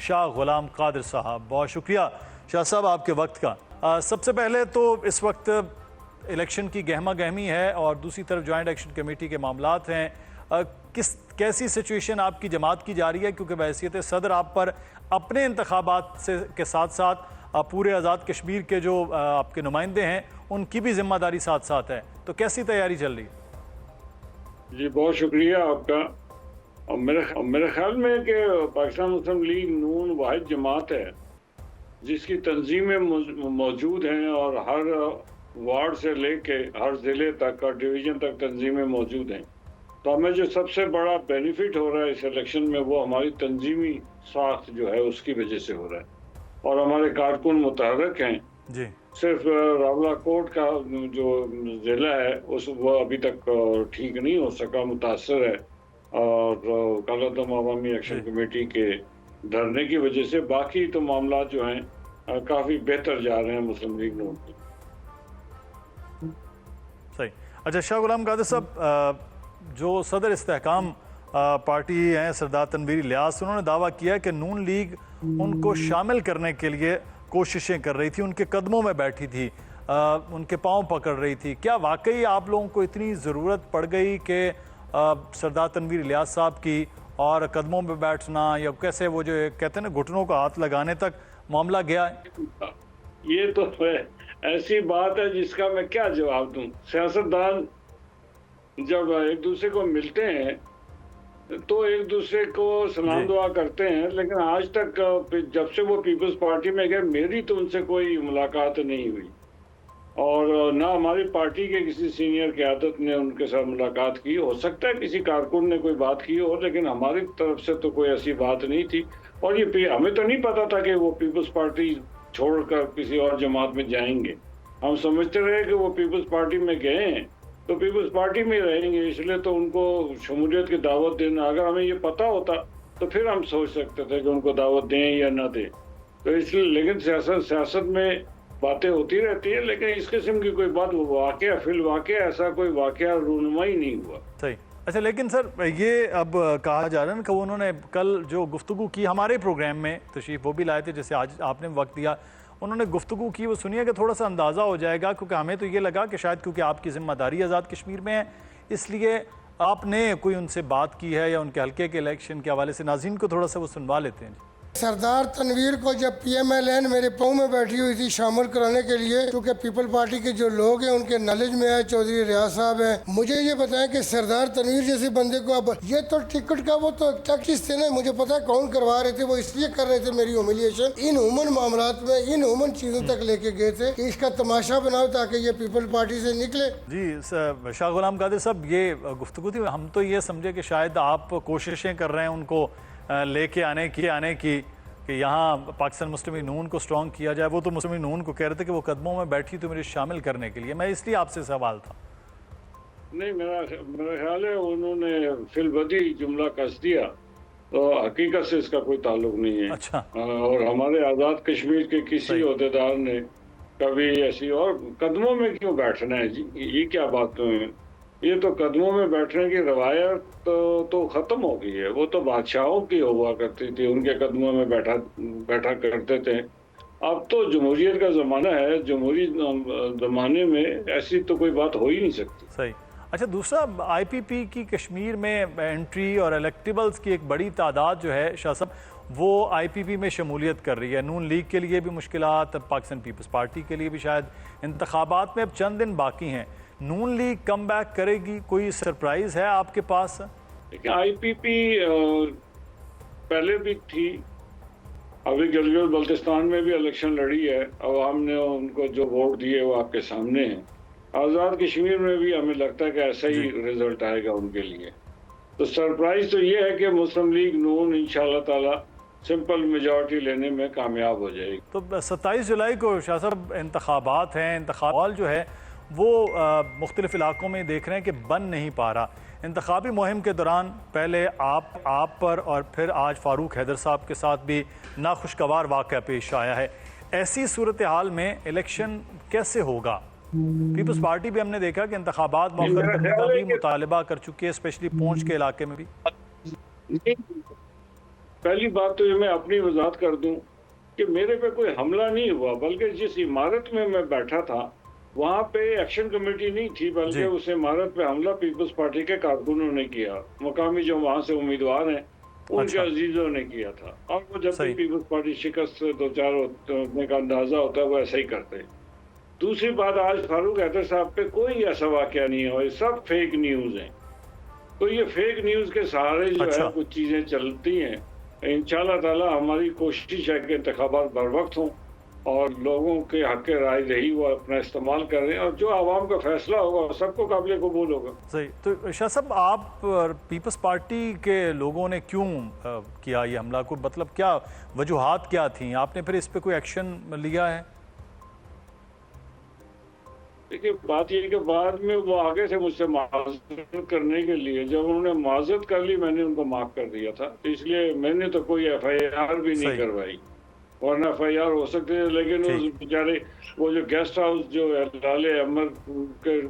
شاہ غلام قادر صاحب. بہت شکریہ شاہ صاحب آپ کے وقت کا. سب سے پہلے تو اس وقت الیکشن کی گہما گہمی ہے اور دوسری طرف جوائنٹ ایکشن کمیٹی کے معاملات ہیں. کیسی سچویشن آپ کی جماعت کی جا رہی ہے؟ کیونکہ بحیثیت صدر آپ پر اپنے انتخابات کے ساتھ ساتھ پورے آزاد کشمیر کے جو آپ کے نمائندے ہیں ان کی بھی ذمہ داری ساتھ ساتھ ہے، تو کیسی تیاری چل رہی ہے؟ جی بہت شکریہ آپ کا. اور میرے خیال میں کہ پاکستان مسلم لیگ نون واحد جماعت ہے جس کی تنظیمیں موجود ہیں اور ہر وارڈ سے لے کے ہر ضلع تک اور ڈویژن تک تنظیمیں موجود ہیں. تو ہمیں جو سب سے بڑا بینیفٹ ہو رہا ہے اس الیکشن میں وہ ہماری تنظیمی ساخت جو ہے اس کی وجہ سے ہو رہا ہے اور ہمارے کارکن متحرک ہیں. جی صرف راولہ کوٹ کا جو ضلع ہے وہ ابھی تک ٹھیک نہیں ہو سکا، متاثر ہے اور کالعدم عوامی ایکشن کمیٹی کے دھرنے کی وجہ سے. باقی تو معاملات جو ہیں کافی بہتر جا رہے ہیں مسلم لیگ نون کی. صحیح. اچھا شاہ غلام قادر صاحب، جو صدر استحکام پارٹی ہیں سردار تنویر الیاس، انہوں نے دعویٰ کیا کہ نون لیگ ان کو شامل کرنے کے لیے کوششیں کر رہی تھی، ان کے قدموں میں بیٹھی تھی، ان کے پاؤں پکڑ رہی تھی. کیا واقعی آپ لوگوں کو اتنی ضرورت پڑ گئی کہ سردار تنویر الیاس صاحب کی اور قدموں میں بیٹھنا، یا کیسے وہ جو کہتے ہیں نا گھٹنوں کا ہاتھ لگانے تک معاملہ گیا ہے؟ یہ تو ایسی بات ہے جس کا میں کیا جواب دوں. سیاستدان جب ایک دوسرے کو ملتے ہیں تو ایک دوسرے کو سلام دعا کرتے ہیں، لیکن آج تک جب سے وہ پیپلز پارٹی میں گئے میری تو ان سے کوئی ملاقات نہیں ہوئی اور نہ ہماری پارٹی کے کسی سینئر قیادت نے ان کے ساتھ ملاقات کی. ہو سکتا ہے کسی کارکن نے کوئی بات کی ہو، لیکن ہماری طرف سے تو کوئی ایسی بات نہیں تھی. اور یہ ہمیں تو نہیں پتا تھا کہ وہ پیپلز پارٹی چھوڑ کر کسی اور جماعت میں جائیں گے. ہم سمجھتے رہے کہ وہ پیپلز پارٹی میں گئے ہیں تو پیپلز پارٹی میں رہیں گے، اس لیے تو ان کو شمولیت کی دعوت دینا. اگر ہمیں یہ پتا ہوتا تو پھر ہم سوچ سکتے تھے کہ ان کو دعوت دیں یا نہ دیں. تو اس لیے لیکن سیاست میں باتیں ہوتی رہتی ہے، لیکن اس قسم کی کوئی بات واقعہ فی الواقع ایسا کوئی واقعہ رونمائی نہیں ہوا. صحیح. اچھا لیکن سر یہ اب کہا جا رہا ہے کہ انہوں نے کل جو گفتگو کی ہمارے پروگرام میں تشریف وہ بھی لائے تھے جیسے آج آپ نے وقت دیا، انہوں نے گفتگو کی، وہ سنیے کہ تھوڑا سا اندازہ ہو جائے گا، کیونکہ ہمیں تو یہ لگا کہ شاید کیونکہ آپ کی ذمہ داری آزاد کشمیر میں ہے اس لیے آپ نے کوئی ان سے بات کی ہے یا ان کے حلقے کے الیکشن کے حوالے سے. ناظرین کو تھوڑا سا وہ سنوا لیتے ہیں. سردار تنویر کو جب پی ایم ایل این میرے پاؤں میں بیٹھی ہوئی تھی شامل کرانے کے لیے، کیونکہ پیپل پارٹی کے جو لوگ ہیں ان کے نالج میں ہے، چودھری ریاض صاحب ہیں، مجھے یہ بتائیں کہ سردار تنویر جیسے بندے کو اب یہ تو ٹکٹ کا وہ تو ٹیکٹس تھے نا، مجھے پتا ہے کون کروا رہے تھے، وہ اس لیے کر رہے تھے میری ہیوملیشن، ان ہیومن معاملات میں ان ہیومن چیزوں تک لے کے گئے تھے کہ اس کا تماشا بناؤ تاکہ یہ پیپل پارٹی سے نکلے. جی شاہ غلام قادر صاحب، یہ گفتگو تھی، ہم تو یہ سمجھے کہ شاید آپ کوششیں کر رہے ہیں ان کو لے کے آنے کی کہ یہاں پاکستان مسلم لیگ نون کو سٹرونگ کیا جائے. وہ تو مسلم لیگ نون کو کہہ رہے تھے کہ وہ قدموں میں بیٹھی تو میرے شامل کرنے کے لیے. میں اس لیے آپ سے سوال تھا. نہیں، میرا خیال ہے انہوں نے فی البدی جملہ کس دیا، تو حقیقت سے اس کا کوئی تعلق نہیں ہے. اچھا. اور ہمارے آزاد کشمیر کے کسی عہدیدار نے کبھی ایسی اور قدموں میں کیوں بیٹھنا ہے جی، یہ کیا بات ہے؟ یہ تو قدموں میں بیٹھنے کی روایت تو ختم ہو گئی ہے. وہ تو بادشاہوں کی ہوا کرتی تھی، ان کے قدموں میں بیٹھا کرتے تھے. اب تو جمہوریت کا زمانہ ہے، جمہوری زمانے میں ایسی تو کوئی بات ہو ہی نہیں سکتی. صحیح. اچھا دوسرا، آئی پی پی کی کشمیر میں انٹری اور الیکٹیبلز کی ایک بڑی تعداد جو ہے شاہ صاحب وہ آئی پی پی میں شمولیت کر رہی ہے. نون لیگ کے لیے بھی مشکلات، پاکستان پیپلز پارٹی کے لیے بھی شاید. انتخابات میں اب چند دن باقی ہیں، نون لیگ کم بیک کرے گی؟ کوئی سرپرائز ہے آپ کے پاس؟ آئی پی پی پہلے بھی تھی، ابھی گلگت بلتستان میں بھی الیکشن لڑی ہے، عوام نے ان کو جو ووٹ دیے وہ آپ کے سامنے ہیں. آزاد کشمیر میں بھی ہمیں لگتا ہے کہ ایسا ہی رزلٹ آئے گا ان کے لیے. تو سرپرائز تو یہ ہے کہ مسلم لیگ نون انشاءاللہ تعالی سمپل میجورٹی لینے میں کامیاب ہو جائے گی. تو 27 جولائی کو شاہ صاحب انتخابات ہیں، انتخابات جو ہے وہ مختلف علاقوں میں دیکھ رہے ہیں کہ بن نہیں پا رہا. انتخابی مہم کے دوران پہلے آپ پر اور پھر آج فاروق حیدر صاحب کے ساتھ بھی ناخوشگوار واقعہ پیش آیا ہے. ایسی صورتحال میں الیکشن کیسے ہوگا؟ پیپلز پارٹی بھی ہم نے دیکھا کہ انتخابات مؤخر کرنے کا بھی مطالبہ کر چکی ہے، اسپیشلی پونچھ کے علاقے میں بھی. پہلی بات تو یہ میں اپنی وضاحت کر دوں کہ میرے پہ کوئی حملہ نہیں ہوا، بلکہ جس عمارت میں میں بیٹھا تھا وہاں پہ ایکشن کمیٹی نہیں تھی، بلکہ اس عمارت پہ حملہ پیپلز پارٹی کے کارکنوں نے کیا، مقامی جو وہاں سے امیدوار ہیں ان کے عزیزوں نے کیا تھا، اور وہ جب بھی پیپلز پارٹی شکست سے دو چار ہونے کا اندازہ ہوتا ہے وہ ایسا ہی کرتے ہیں۔ دوسری بات، آج فاروق حیدر صاحب پہ کوئی ایسا واقعہ نہیں ہوا، یہ سب فیک نیوز ہیں۔ تو یہ فیک نیوز کے سہارے جو ہے کچھ چیزیں چلتی ہیں۔ انشاءاللہ تعالی ہماری کوشش ہے کہ انتخابات بر وقت ہوں اور لوگوں کے حق رائے دہی وہ اپنا استعمال کر رہے ہیں، اور جو عوام کا فیصلہ ہوگا سب کو قابل قبول ہوگا۔ صحیح۔ تو شاہ صاحب، آپ پیپلز پارٹی کے لوگوں نے کیوں کیا یہ حملہ؟ کو مطلب کیا وجوہات کیا تھیں؟ آپ نے پھر اس پہ کوئی ایکشن لیا ہے؟ دیکھیے، بات یہ کہ بعد میں وہ آگے سے مجھ سے معذرت کرنے کے لیے، جب انہوں نے معذرت کر لی میں نے ان کو معاف کر دیا تھا، اس لیے میں نے تو کوئی ایف آئی آر بھی نہیں کروائی، ورنہ ایف آئی آر ہو سکتے ہیں، لیکن اس بیچارے وہ جو گیسٹ ہاؤس جو لال امر کے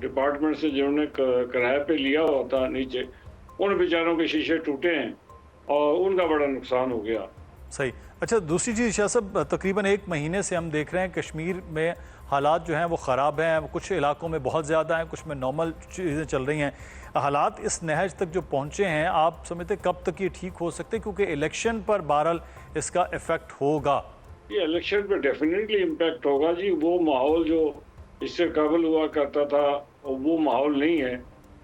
ڈپارٹمنٹ سے جنہوں نے کرائے پہ لیا ہوا تھا نیچے، ان بیچاروں کے شیشے ٹوٹے ہیں اور ان کا بڑا نقصان ہو گیا۔ صحیح۔ اچھا، دوسری چیز شاہ صاحب، تقریباً ایک مہینے سے ہم دیکھ رہے ہیں کشمیر میں حالات جو ہیں وہ خراب ہیں، کچھ علاقوں میں بہت زیادہ ہیں، کچھ میں نارمل چیزیں چل رہی ہیں۔ حالات اس نہج تک جو پہنچے ہیں، آپ سمجھتے کب تک یہ ٹھیک ہو سکتے؟ کیونکہ الیکشن پر بہرحال اس کا ایفیکٹ ہوگا۔ یہ الیکشن پہ ڈیفینیٹلی امپیکٹ ہوگا جی۔ وہ ماحول جو اس سے قبل ہوا کرتا تھا وہ ماحول نہیں ہے،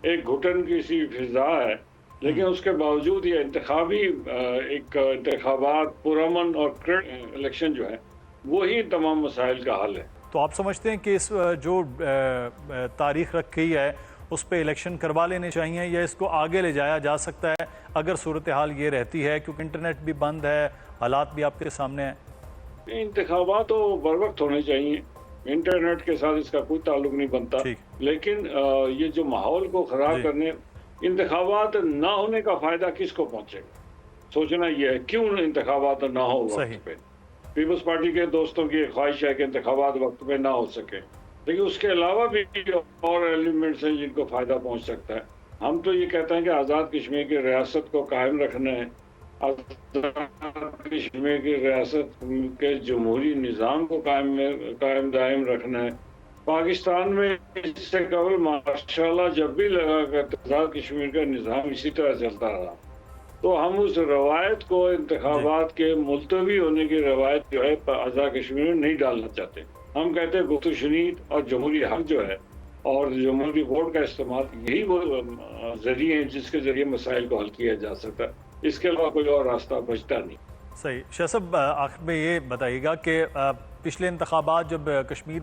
ایک گھٹن کی سی فضا ہے، لیکن اس کے باوجود یہ انتخابات پرامن اور الیکشن جو ہے وہی تمام مسائل کا حل ہے۔ تو آپ سمجھتے ہیں کہ اس جو تاریخ رکھی ہے اس پہ الیکشن کروا لینے چاہیے، یا اس کو آگے لے جایا جا سکتا ہے اگر صورتحال یہ رہتی ہے؟ کیونکہ انٹرنیٹ بھی بند ہے، حالات بھی آپ کے سامنے ہیں۔ انتخابات تو بر وقت ہونے چاہیے، انٹرنیٹ کے ساتھ اس کا کوئی تعلق نہیں بنتا، لیکن یہ جو ماحول کو خراب کرنے، انتخابات نہ ہونے کا فائدہ کس کو پہنچے گا؟ سوچنا یہ ہے کیوں انتخابات نہ ہو وقت پہ۔ پیپلز پارٹی کے دوستوں کی ایک خواہش ہے کہ انتخابات وقت پہ نہ ہو سکے، لیکن اس کے علاوہ بھی اور ایلیمنٹس ہیں جن کو فائدہ پہنچ سکتا ہے۔ ہم تو یہ کہتے ہیں کہ آزاد کشمیر کی ریاست کو قائم رکھنا ہے، آزاد کشمیر کی ریاست کے جمہوری نظام کو قائم دائم رکھنا ہے۔ پاکستان میں اس سے قبل ماشاءاللہ جب بھی لگا کہ آزاد کشمیر کا نظام اسی طرح چلتا رہا، تو ہم اس روایت کو، انتخابات کے ملتوی ہونے کی روایت جو ہے آزاد کشمیر میں نہیں ڈالنا چاہتے۔ ہم کہتے ہیں گفت و شنید اور جمہوری حق جو ہے اور جمہوری ووٹ کا استعمال، یہی وہ ذریعے ہیں جس کے ذریعے مسائل کو حل کیا جا سکتا ہے، اس کے علاوہ کوئی اور راستہ بچتا نہیں۔ صحیح۔ شاہ صاحب، آخر میں یہ بتائیے گا کہ پچھلے انتخابات جب کشمیر